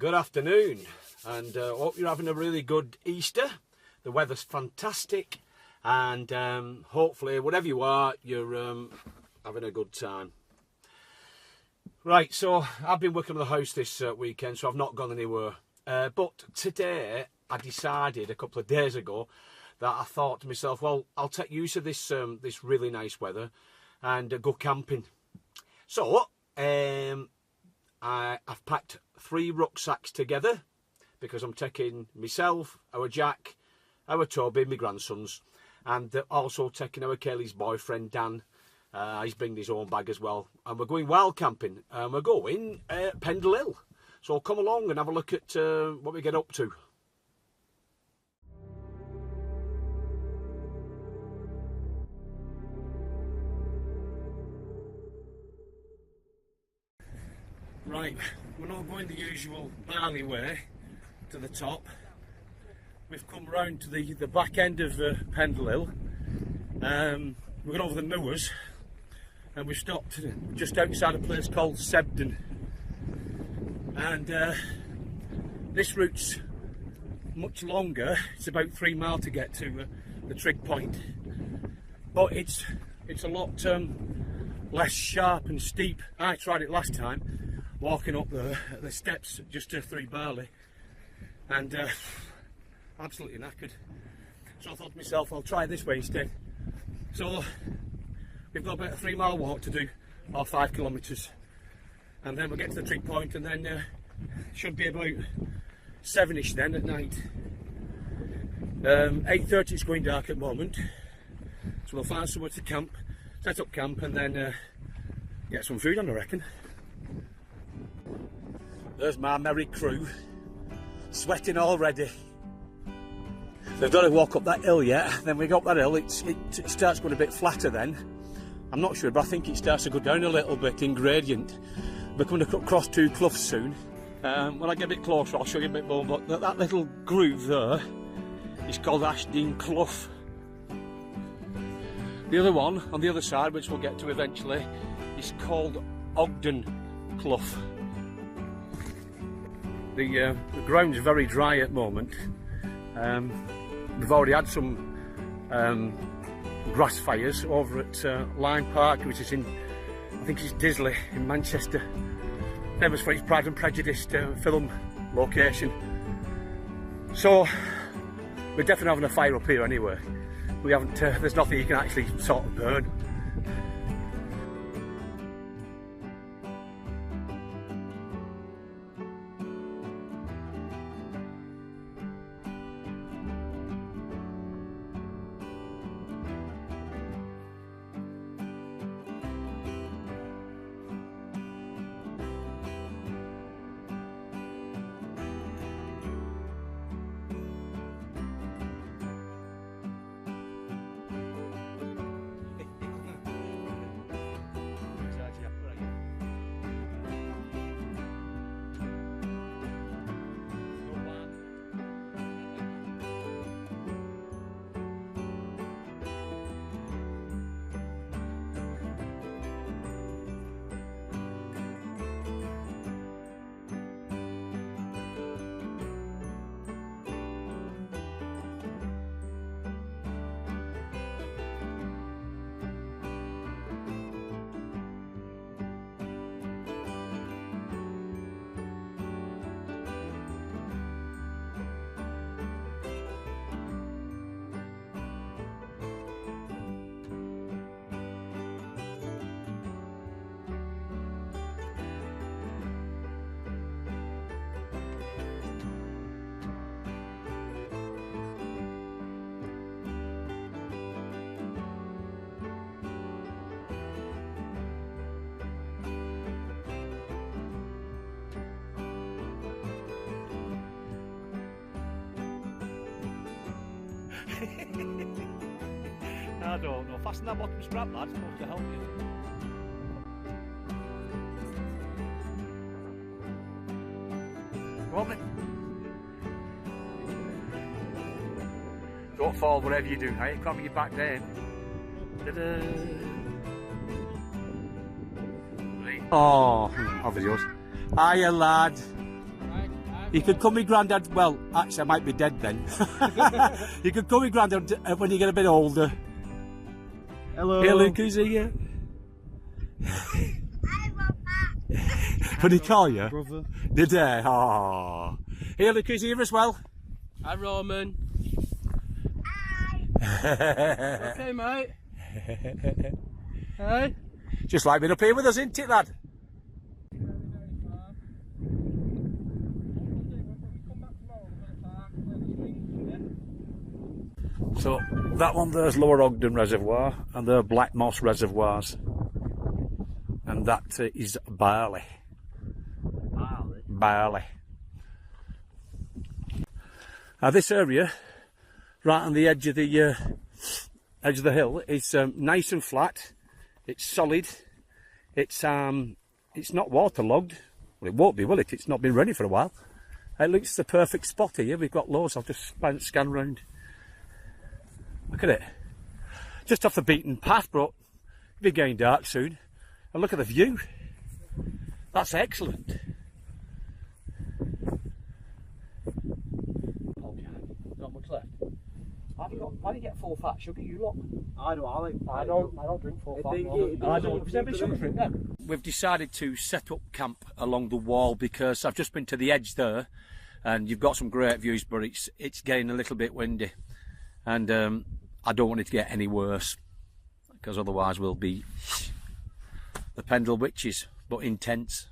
Good afternoon, and hope you're having a really good Easter. The weather's fantastic, and hopefully, whatever you are, you're having a good time. Right, so I've been working on the house this weekend, so I've not gone anywhere. But today, I decided a couple of days ago that I thought to myself, well, I'll take use of this this really nice weather and go camping. So I've packed 3 rucksacks together because I'm taking myself, our Jack, our Toby, my grandsons, and also taking our Kelly's boyfriend Dan. He's bringing his own bag as well, and we're going wild camping. We're going Pendle Hill. So come along and have a look at what we get up to. Right, we're not going the usual barley way to the top. We've come round to the back end of Pendle Hill. We're going over the moors, and we've stopped just outside a place called Sebden. And this route's much longer. It's about 3 miles to get to the trig point, but it's a lot less sharp and steep. I tried it last time, walking up the steps just to 3 barley, and absolutely knackered. So I thought to myself, I'll try this way instead. So we've got about a 3 mile walk to do, or 5 kilometres, and then we'll get to the trig point, and then should be about 7ish then at night. 8:30 it's going dark at the moment, so we'll find somewhere to camp, set up camp, and then get some food on, I reckon. There's my merry crew, sweating already. They've got to walk up that hill yet. Then we go up that hill, it starts going a bit flatter then. I'm not sure, but I think it starts to go down a little bit in gradient. We're coming across 2 cloughs soon. When I get a bit closer, I'll show you a bit more, but that little groove there is called Ashdean Clough. The other one, on the other side, which we'll get to eventually, is called Ogden Clough. The ground's very dry at the moment. We've already had some grass fires over at Lyme Park, which is in, I think it's Disley in Manchester. Famous for its Pride and Prejudice film location. So we're definitely having a fire up here anyway. We haven't. There's nothing you can actually sort of burn. I don't know. Fasten that bottom strap, lad. It's supposed to help you. Go on then. Don't fall whatever you do, hey? Cram your back down. Ta-da! Right. Oh, obviously yours. Hiya, lad. Right, You could call me Grandad. Well, actually, I might be dead then. You could call me Grandad when you get a bit older. Hello. Hey, Luke, who's here? What did he call you? Brother. Did he? Oh. Hey, Luke, who's here as well? Hi, Roman. Okay, mate. Hey. Just like being up here with us, isn't it, lad? So that one there's Lower Ogden Reservoir and there are Black Moss Reservoirs, and that is Barley. Barley. Now this area, right on the edge of the hill, is nice and flat. It's solid. It's not waterlogged. Well, it won't be, will it? It's not been ready for a while. It looks the perfect spot here. We've got loads. I'll just scan round. Look at it. Just off the beaten path, but it'll be getting dark soon. And look at the view. That's excellent. Oh, not much left. Why do you get full fat sugar? You lot. I don't drink full fat. I don't. Is there any sugar in there? We've decided to set up camp along the wall because I've just been to the edge there, and you've got some great views, but it's getting a little bit windy, and I don't want it to get any worse because otherwise we'll be the Pendle witches, but intense.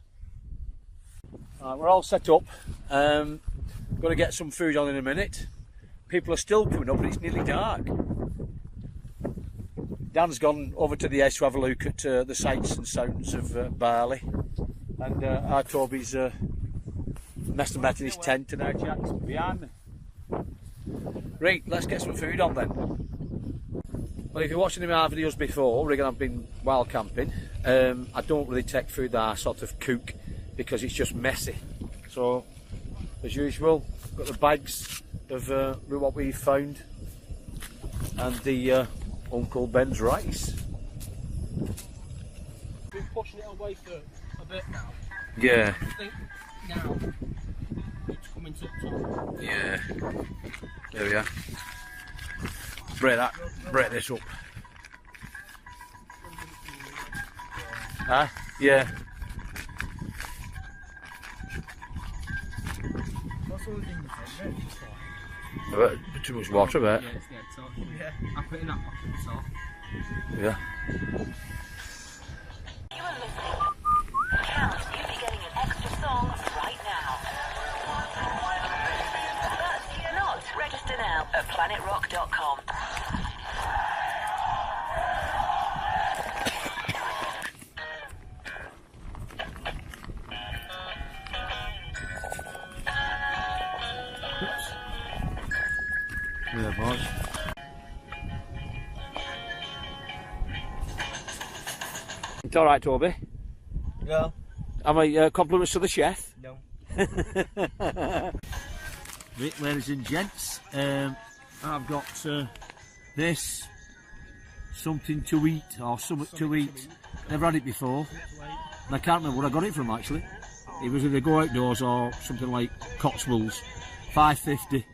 We're all set up. Going to get some food on in a minute. People are still coming up, but it's nearly dark. Dan's gone over to the edge to have a look at the sights and sounds of Barley, and our Toby's messed about in his tent, and our Jack's behind me. Right, let's get some food on then. Well, if you're watching my videos before, Rig and I've been wild camping. I don't really take food that I sort of cook because it's just messy. So, as usual, got the bags of what we found and the Uncle Ben's rice. Been pushing it away for a bit now. Yeah. I think now it's coming to the top. Yeah. There we are. Break this up. Huh? Yeah. What's all the thing Too much water, mate. Yeah, it's dead top. Yeah. I put it in that pocket, so. Yeah. You are listening. Count, you'll be getting an extra song right now. But you're not. Register now at planetrock.com. Yeah, boys. It's all right, Toby. Yeah. Have my compliments to the chef. No. Right, ladies and gents, I've got this, something to eat, or something to eat. Never had it before, and I can't remember where I got it from actually. It was either Go Outdoors or something like Cotswolds. $5.50.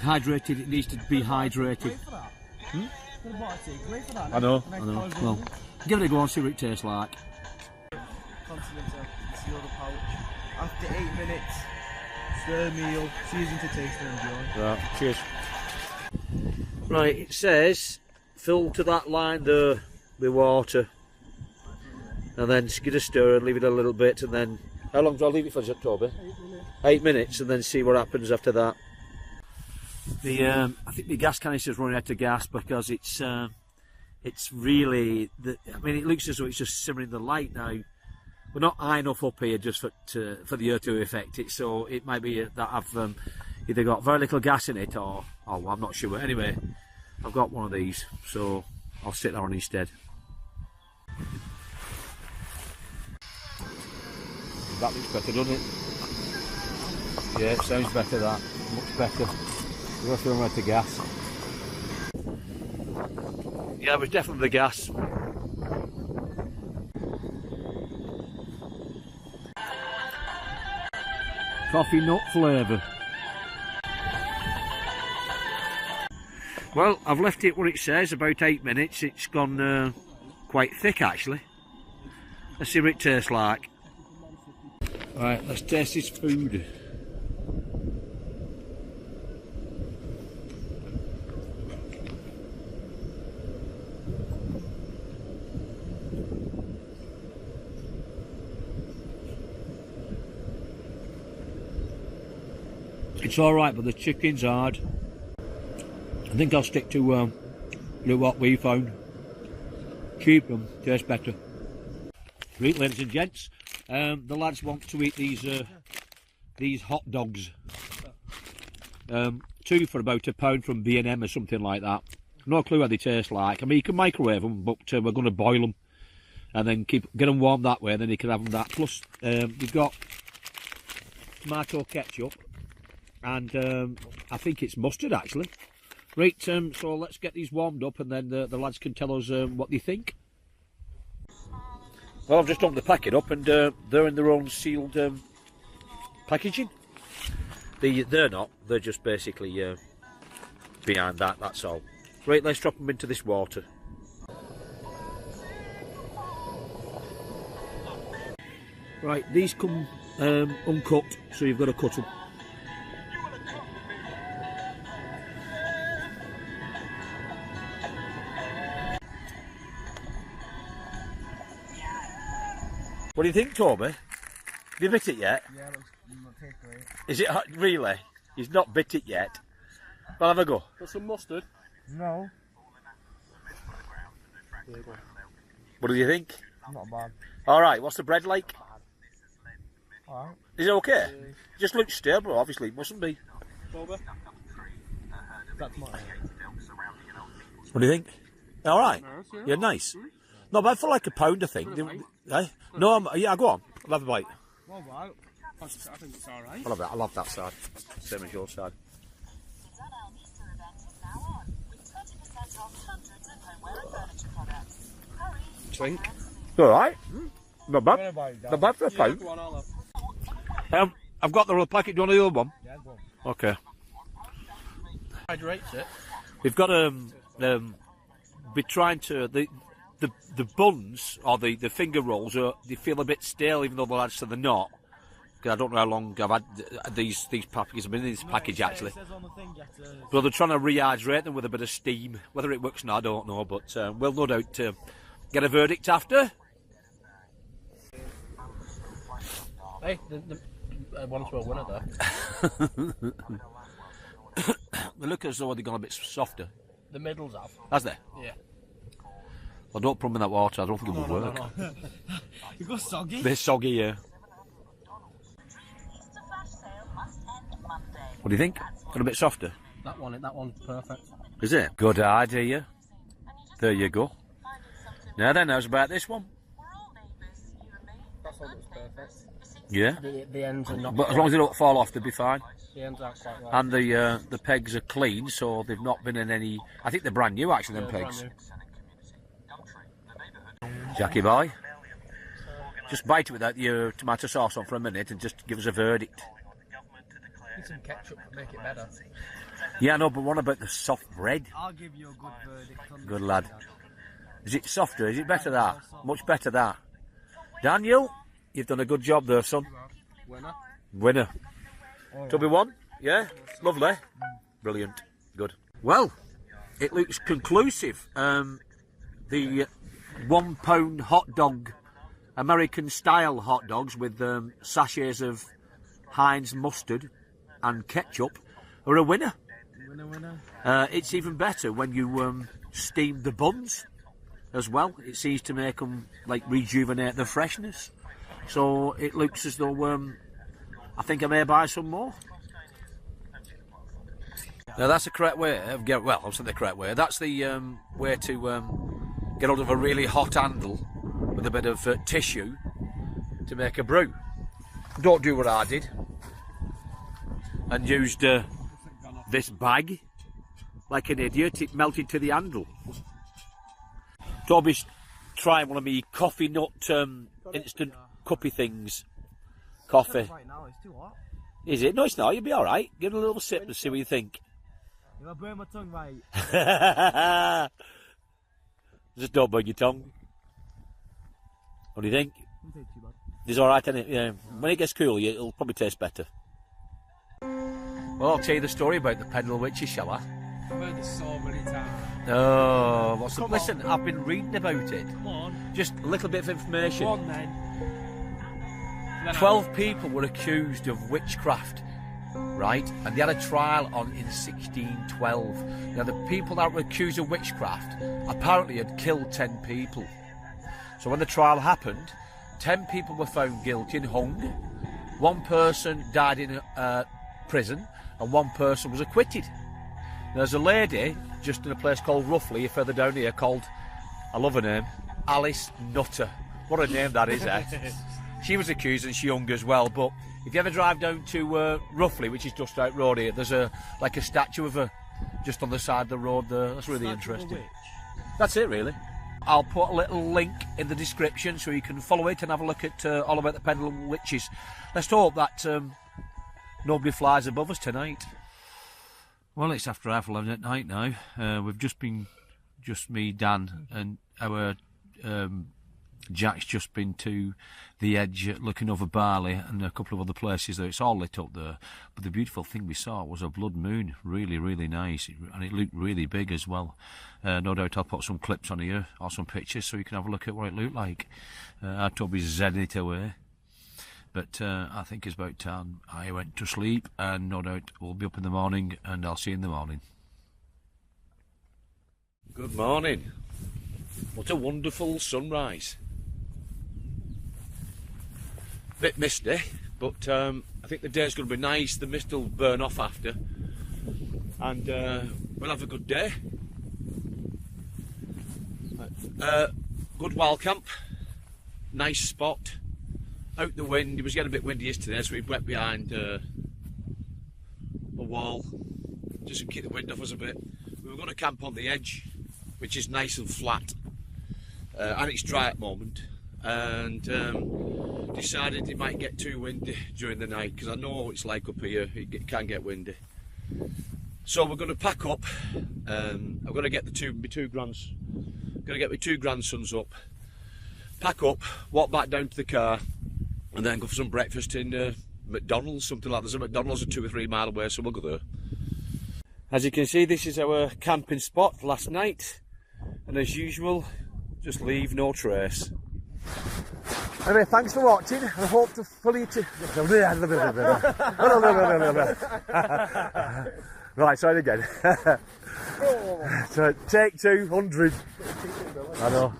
Hydrated, it needs to be hydrated. I know. Well, give it a go and see what it tastes like. Continental, seal the pouch. After 8 minutes, stir meal, season to taste and enjoy. Right, cheers. Right, it says fill to that line there with water, and then give it a stir and leave it a little bit, and then how long do I leave it for, Toby? 8 minutes. 8 minutes, and then see what happens after that. I think the gas canister's running out of gas because it's really I mean, it looks as though it's just simmering the light now. We're not high enough up here just for the air to affect it, so it might be that I've either got very little gas in it or I'm not sure. Anyway, I've got one of these, so I'll sit there on instead. That looks better, doesn't it? Yeah, it sounds better, that. Much better. We're going to run out of gas. Yeah, it was definitely the gas. Coffee nut flavour. Well, I've left it what it says, about 8 minutes. It's gone quite thick actually. Let's see what it tastes like. Right, let's taste this food. It's alright, but the chicken's hard. I think I'll stick to what we found. Cheap and tastes better. Right, ladies and gents, the lads want to eat these hot dogs. 2 for about £1 from B&M or something like that. No clue how they taste like. I mean, you can microwave them, but we're going to boil them and then get them warm that way, and then you can have them that. Plus, you've got tomato ketchup, and I think it's mustard actually. Right, so let's get these warmed up, and then the lads can tell us what they think. Well, I've just opened the packet up, and they're in their own sealed packaging. They're not, they're just basically behind that, that's all. Right, let's drop them into this water. Right, these come uncut, so you've got to cut them. What do you think, Toby? Have you bit it yet? Yeah, it looks great. Is it really? He's not bit it yet. Well, have a go. Got some mustard? No. What do you think? Not bad. Alright, what's the bread like? Alright. Is it okay? Just looks stable, obviously, it mustn't be. Toby? That's mine. What do you think? Alright? Nice, yeah. Yeah, nice. Not bad for like £1, I think. Eh? No, yeah, go on. I'll have a bite. Well, right. I think it's alright. I love that side. Same as your side. The Dunelm Easter event is now on, with 20% off hundreds of homeware and furniture products. Hurry! Drink. Alright. Not bad. Gonna buy that. Not bad for a Yeah, £1. go on, I'll have. I've got the other packet. Do you want the other one? Yeah, go on. Okay. Hydrates it. We've got be trying to the buns or the finger rolls they feel a bit stale, even though the lads say they're not. 'Cause I don't know how long I've had these packages. I've been in this package actually. It says on the thing, But they're trying to rehydrate them with a bit of steam. Whether it works or not, I don't know. But we'll no doubt get a verdict after. Hey, the one to a winner there. They look as though they've gone a bit softer. The middle's have. Has they? Yeah. Well, don't put them in that water. I don't think it would work. No. You got soggy? They're soggy, yeah. Easter flash sale must end Monday. What do you think? Got a bit softer? That one's perfect. Is it? Good idea. There you go. Now then, how's about this one? We're all neighbours, you and me. That's all looks perfect. Yeah. The ends are not. But as long as they don't fall off, they'll be fine. The ends are quite right. And the pegs are clean, so they've not been in any. I think they're brand new actually. Them Yeah, pegs. brand new. Jackie boy, just bite it without your tomato sauce on for a minute and just give us a verdict. Need some ketchup to make it better. Yeah, no, but what about the soft bread? I'll give you a good verdict on Good this lad. one, Is it softer? Is it better that? Much better that. Daniel, you've done a good job there, son. Winner. Winner. Alright. Tubby one? Yeah? Lovely. Brilliant. Good. Well, it looks conclusive. The £1 hot dog, American style hot dogs with sachets of Heinz mustard and ketchup are a winner. Winner. It's even better when you steam the buns as well. It seems to make them like rejuvenate the freshness. So it looks as though I think I may buy some more. Now that's the correct way of well, I'll say the correct way. That's the way to get hold of a really hot handle with a bit of tissue to make a brew. Don't do what I did and used this bag like an idiot. It melted to the handle. Toby's trying one of me coffee nut instant cuppy things. Coffee. Right now, it's too hot. Is it? No, it's not. You'll be all right. Give it a little sip and see what you think. If I burn my tongue right. Just don't burn your tongue. What do you think? Doesn't taste too bad. It's all right, isn't it? Yeah. When it gets cool, it'll probably taste better. Well, I'll tell you the story about the Pendle witches, shall I? I've heard this so many times. Oh, what's the... Come Listen, on. I've been reading about it. Come on. Just a little bit of information. Go on then. 12 people were accused of witchcraft, right? And they had a trial on in 1612. Now, the people that were accused of witchcraft apparently had killed 10 people. So when the trial happened, 10 people were found guilty and hung. One person died in prison, and one person was acquitted. There's a lady just in a place called Roughly, further down here, called, I love her name, Alice Nutter. What a name that is, eh? She was accused and she hung as well. But if you ever drive down to Roughly, which is just out road here, there's a statue of her just on the side of the road there. That's really interesting. That's it, really. I'll put a little link in the description so you can follow it and have a look at all about the Pendle witches. Let's hope that nobody flies above us tonight. Well, it's after 11:30 at night now. We've just me, Dan, and our Jack's just been to the edge looking over Barley and a couple of other places there. It's all lit up there. But the beautiful thing we saw was a blood moon. Really, really nice. And it looked really big as well. No doubt I'll put some clips on here or some pictures so you can have a look at what it looked like. Our Toby's zedding it away. But I think it's about time I went to sleep, and no doubt we'll be up in the morning, and I'll see you in the morning. Good morning. What a wonderful sunrise. Bit misty, but I think the day's going to be nice. The mist will burn off after, and we'll have a good day. Good wild camp, nice spot. Out the wind. It was getting a bit windy yesterday, so we went behind a wall just to keep the wind off us a bit. We were going to camp on the edge, which is nice and flat, and it's dry at the moment, and decided it might get too windy during the night, because I know what it's like up here. It can get windy. So we're going to pack up. I'm going to get my two grandsons up, pack up, walk back down to the car, and then go for some breakfast in McDonald's, something like that. There's a McDonald's 2 or 3 miles away, so we'll go there. As you can see, this is our camping spot last night, and as usual, just leave no trace. Anyway, thanks for watching, and I hope to fully... Right, try it again. So, take 200. I know.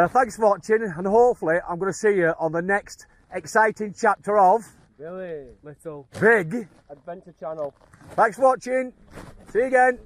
Thanks for watching, and hopefully I'm going to see you on the next exciting chapter of Really? Little Big Adventure Channel. Thanks for watching. See you again.